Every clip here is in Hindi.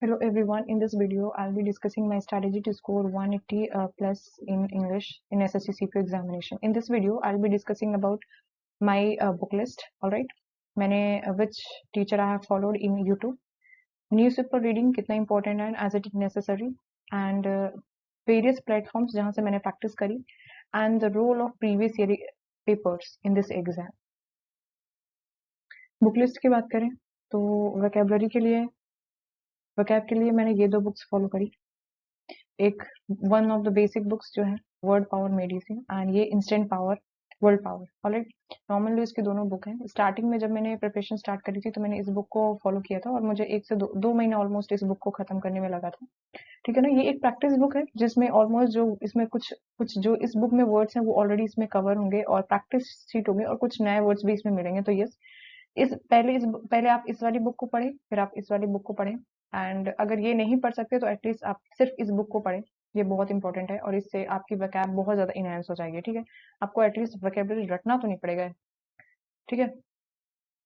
Hello everyone, in this video I'll be discussing my strategy to score 180 plus in English in SSC CPO examination. In this video I'll be discussing about my book list, alright. मैंने which teacher I have followed in YouTube, newspaper reading कितना important है as it is necessary, and various platforms जहाँ से मैंने practice करी, and the role of previous year papers in this exam. Book list की बात करें तो vocabulary के लिए मैंने ये दो बुक्स फॉलो करी. एक one of the basic books जो है वर्ड पावर मेडिसिन एंड ये instant power world power. Alright, normally इसके दोनों बुक हैं. स्टार्टिंग में जब मैंने प्रिपरेशन स्टार्ट करी थी तो मैंने इस बुक को फॉलो किया था और मुझे 1 से 2 महीने ऑलमोस्ट इस बुक को खत्म करने में लगा था. ठीक है ना. ये एक प्रैक्टिस बुक है जिसमें ऑलमोस्ट जो इसमें कुछ कुछ जो इस बुक में वर्ड्स हैं वो ऑलरेडी इसमें कवर होंगे और प्रैक्टिस शीट होंगे और कुछ नए वर्ड्स भी इसमें मिलेंगे. तो यस, पहले आप इस वाली बुक को पढ़ें, फिर आप इस वाली बुक को पढ़ें. एंड अगर ये नहीं पढ़ सकते तो एटलीस्ट आप सिर्फ इस बुक को पढ़ें. ये बहुत इंपॉर्टेंट है और इससे आपकी वोकैब बहुत ज्यादा इनहेंस हो जाएगी. ठीक है, आपको एटलीस्ट वोकैबुलरी रटना तो नहीं पड़ेगा. ठीक है,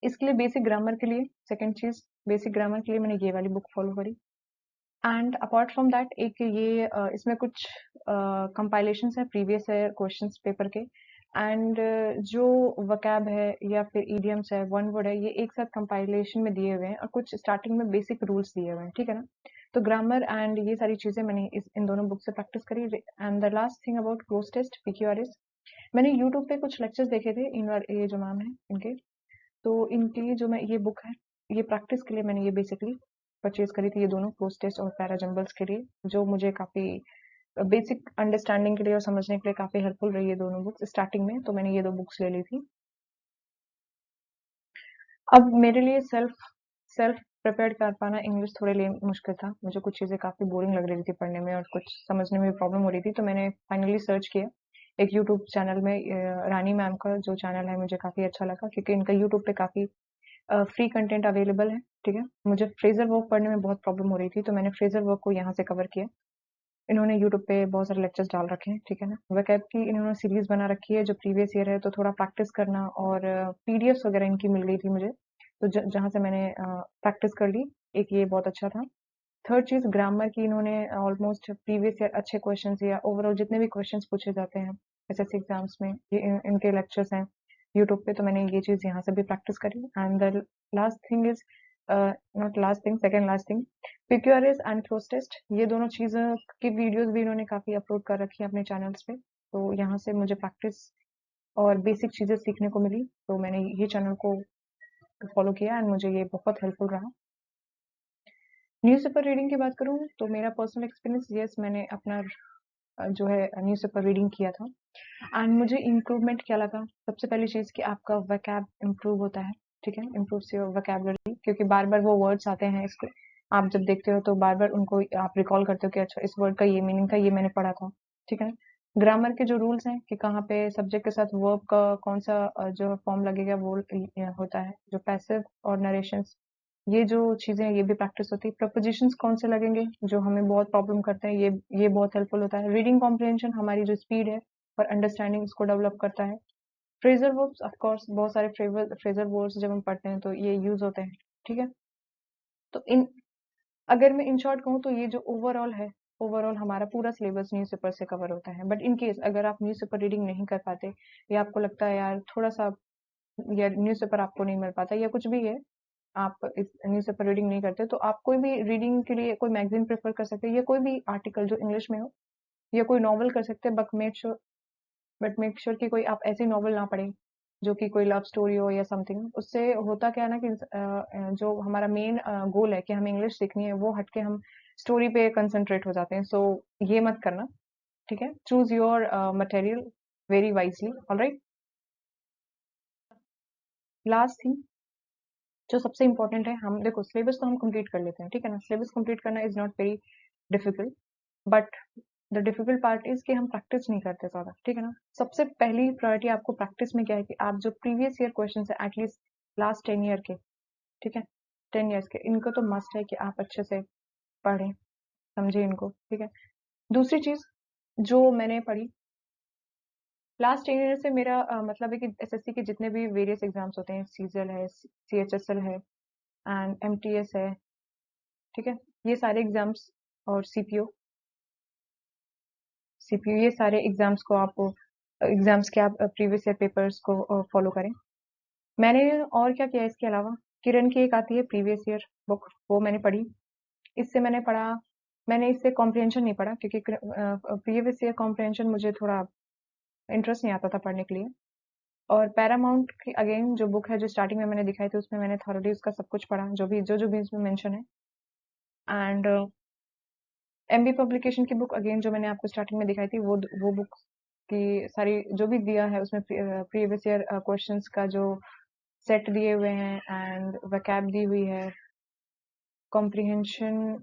इसके लिए बेसिक ग्रामर के लिए सेकंड चीज, बेसिक ग्रामर के लिए मैंने ये वाली बुक फॉलो करी. एंड अपार्ट फ्रॉम दैट एक ये इसमें कुछ कंपाइलेशंस है प्रीवियस है क्वेश्चंस पेपर के, एंड जो वकैब है या फिर ईडियम्स है, वन वर्ड है, ये एक साथ कंपाइलेशन में दिए हुए हैं और कुछ स्टार्टिंग में बेसिक रूल्स दिए हुए हैं. ठीक है ना. तो ग्रामर एंड ये सारी चीजें मैंने इन दोनों बुक से प्रैक्टिस करी. And the last thing about cloze test PQRS, मैंने यूट्यूब पे कुछ लेक्चर्स देखे थे ये जो मैम है इनके, तो इनकी जो मैं ये बुक है ये प्रैक्टिस के लिए मैंने ये बेसिकली परचेज करी थी. ये दोनों क्लोज टेस्ट और पैरा जंबल्स के लिए जो मुझे काफी बेसिक अंडरस्टैंडिंग के लिए और समझने के लिए काफी हेल्पफुल रही ये दोनों बुक्स स्टार्टिंग में. तो मैंने ये दो बुक्स ले ली थी. अब मेरे लिए सेल्फ प्रिपेयर कर पाना इंग्लिश थोड़े लिए मुश्किल था. मुझे कुछ चीजें काफी बोरिंग लग रही थी पढ़ने में और कुछ समझने में भी प्रॉब्लम हो रही थी. तो मैंने फाइनली सर्च किया एक यूट्यूब चैनल में. रानी मैम का जो चैनल है मुझे काफी अच्छा लगा क्योंकि इनका यूट्यूब पे काफी फ्री कंटेंट अवेलेबल है. ठीक है, मुझे फ्रेजर वर्क पढ़ने में बहुत प्रॉब्लम हो रही थी तो मैंने फ्रेजर वर्क को यहाँ से कवर किया. इन्होंने यूट्यूब पे बहुत सारे लेक्चर्स डाल रखे हैं. ठीक है ना. वोकैब की इन्होंने सीरीज बना रखी है जो प्रीवियस ईयर है, तो थोड़ा प्रैक्टिस करना और पीडीएफ्स वगैरह इनकी मिल गई थी मुझे, तो जहाँ से मैंने प्रैक्टिस कर ली. एक ये बहुत अच्छा था. थर्ड चीज, ग्रामर की इन्होंने ऑलमोस्ट प्रीवियस ईयर अच्छे क्वेश्चंस या ओवरऑल जितने भी क्वेश्चंस पूछे जाते हैं एसएससी एग्जाम्स में ये इनके लेक्चर्स हैं यूट्यूब पे, तो मैंने ये चीज यहाँ से भी प्रैक्टिस करी. And the last thing is not last thing, second last thing, PQRS and cloze test, ये दोनों चीजों की वीडियोस भी इन्होंने काफी अपलोड कर रखी है अपने चैनल्स पे. तो यहाँ से मुझे प्रैक्टिस और बेसिक चीजें सीखने को मिली, तो मैंने ये चैनल को फॉलो किया एंड मुझे ये बहुत हेल्पफुल रहा. न्यूज़पेपर रीडिंग की बात करूँ तो मेरा पर्सनल एक्सपीरियंस, यस मैंने अपना जो है न्यूज़पेपर रीडिंग किया था. एंड मुझे इम्प्रूवमेंट क्या लगा, सबसे पहली चीज कि आपका वोकैब इम्प्रूव होता है. ठीक है, इम्प्रूव्स योर वोकैबुलरी, क्योंकि बार बार वो वर्ड्स आते हैं इसको आप जब देखते हो तो बार बार उनको आप रिकॉल करते हो कि अच्छा इस वर्ड का ये मीनिंग था, ये मैंने पढ़ा था. ठीक है. ग्रामर के जो रूल्स हैं कि कहाँ पे सब्जेक्ट के साथ वर्ब का कौन सा जो फॉर्म लगेगा वो होता है, जो पैसिव और नरेशंस, ये जो चीजें हैं ये भी प्रैक्टिस होती है. प्रपोजिशंस कौन से लगेंगे जो हमें बहुत प्रॉब्लम करते हैं, ये बहुत हेल्पफुल होता है. रीडिंग कॉम्प्रिहेंशन, हमारी जो स्पीड है और अंडरस्टैंडिंग इसको डेवलप करता है. फ्रेजर वर्ब्स, ऑफ कोर्स बहुत सारे फ्रेजर वर्ड्स जब हम पढ़ते हैं तो ये यूज होते हैं. ठीक है. तो इन अगर मैं इन शॉर्ट कहूँ तो ये जो ओवरऑल है, ओवरऑल हमारा पूरा सिलेबस न्यूज़पेपर से कवर होता है. बट इन केस अगर आप न्यूज़पेपर रीडिंग नहीं कर पाते या आपको लगता है यार थोड़ा सा, या न्यूज़पेपर आपको नहीं मिल पाता या कुछ भी है, आप इस न्यूज़पेपर रीडिंग नहीं करते, तो आप कोई भी रीडिंग के लिए कोई मैगजीन प्रेफर कर सकते हैं या कोई भी आर्टिकल जो इंग्लिश में हो, या कोई नॉवल कर सकते हैं. बट मेक श्योर कि कोई आप ऐसी नॉवल ना पढ़ें जो कि कोई लव स्टोरी हो या समथिंग. उससे होता क्या है ना कि जो हमारा मेन गोल है कि हमें इंग्लिश सीखनी है वो हटके हम स्टोरी पे कंसंट्रेट हो जाते हैं. सो ये मत करना. ठीक है, choose your material very wisely. Alright, last thing जो सबसे इंपॉर्टेंट है, हम देखो सिलेबस तो हम कंप्लीट कर लेते हैं. ठीक है ना. सिलेबस कंप्लीट करना is not very difficult, but the difficult part is कि हम प्रैक्टिस नहीं करते ज्यादा. ठीक है ना. सबसे पहली प्रायोरिटी आपको प्रैक्टिस में क्या है कि आप जो प्रीवियस ईयर क्वेश्चन है एटलीस्ट लास्ट 10 ईयर के, ठीक है, 10 ईयर्स के, इनको तो मस्ट है कि आप अच्छे से पढ़ें, समझे इनको. ठीक है. दूसरी चीज जो मैंने पढ़ी लास्ट 10 ईयर से, मेरा मतलब है कि एसएससी के जितने भी वेरियस एग्जाम्स होते हैं, सीजल है, सीएचएसएल है एंड एमटीएस है, ठीक है। ये सारे एग्जाम्स और सीपीओ ये सारे एग्जाम्स को आप एग्जाम्स के आप प्रीवियस ईयर पेपर्स को फॉलो करें। मैंने और क्या किया इसके अलावा, किरण की एक आती है प्रीवियस ईयर बुक, वो मैंने पढ़ी। इससे मैंने पढ़ा, मैंने इससे कॉम्प्रिहेंशन नहीं पढ़ा क्योंकि प्रीवियस ईयर कॉम्प्रिहेंशन मुझे थोड़ा इंटरेस्ट नहीं आता था पढ़ने के लिए। और पैरामाउंट की अगेन जो बुक है जो स्टार्टिंग में मैंने दिखाई थी उसमें मैंने थॉरली उसका सब कुछ पढ़ा, जो भी इसमें मेंशन है। एंड एमबी पब्लिकेशन की बुक अगेन जो मैंने आपको स्टार्टिंग में दिखाई थी वो बुक की सारी जो भी दिया है उसमें प्रीवियस ईयर क्वेश्चंस का जो सेट दिए हुए हैं एंड वैकैब दी हुई है। कॉम्प्रिहेंशन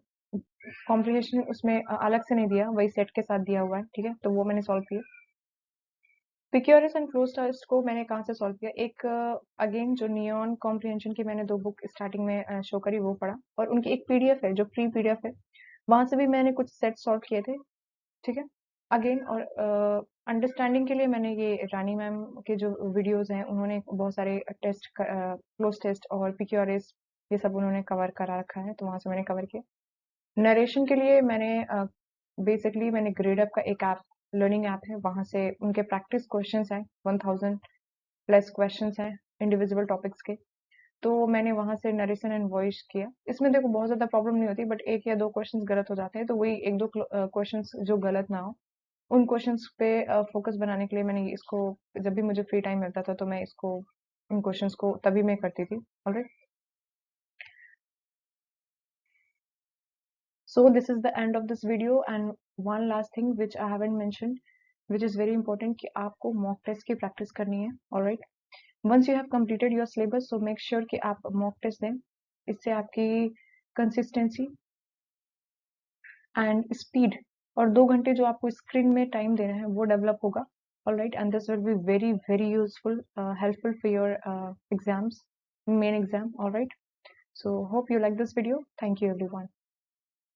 कॉम्प्रिहेंशन उसमें अलग से नहीं दिया, वही सेट के साथ दिया हुआ है, ठीक है। तो वो मैंने सॉल्व किया। पिक्योरिस एंड क्लोज टेस्ट को मैंने कहाँ से सॉल्व किया, एक अगेन जो नियॉन कॉम्प्रिहेंशन की मैंने 2 बुक स्टार्टिंग में शो करी वो पढ़ा, और उनकी एक पीडीएफ है जो फ्री पीडीएफ है, वहां से भी मैंने कुछ सेट सॉल्व किए थे, ठीक है। अगेन और अंडरस्टैंडिंग के लिए मैंने ये रानी मैम के जो वीडियोस हैं उन्होंने बहुत सारे टेस्ट, क्लोज टेस्ट और पिक्योरिस ये सब उन्होंने कवर करा रखा है, तो वहां से मैंने कवर किया। नरेशन के लिए मैंने बेसिकली मैंने ग्रेडअप का एक ऐप, लर्निंग ऐप है, वहां से उनके प्रैक्टिस क्वेश्चंस हैं, 1000 प्लस क्वेश्चंस हैं इंडिविजुअल टॉपिक्स के, तो मैंने वहां से नरेशन एंड वॉइस किया। इसमें देखो बहुत ज्यादा प्रॉब्लम नहीं होती, बट 1 या 2 क्वेश्चंस गलत हो जाते हैं, तो वही 1-2 क्वेश्चंस जो गलत ना हो उन क्वेश्चंस पे फोकस बनाने के लिए मैंने इसको, जब भी मुझे फ्री टाइम मिलता था तो मैं इसको, इन क्वेश्चंस को तभी मैं करती थी। Alright, so this is the end of this video, and one last thing which I haven't mentioned, which is very important, कि आपको mock test की practice करनी है। alright, once you have completed your syllabus, so make sure कि आप mock test दें, इससे आपकी consistency and speed और 2 घंटे जो आपको स्क्रीन में टाइम देना है वो डेवलप होगा। alright, and this will be very very useful, helpful for your exams, main exam. alright, so hope you like this video. Thank you everyone.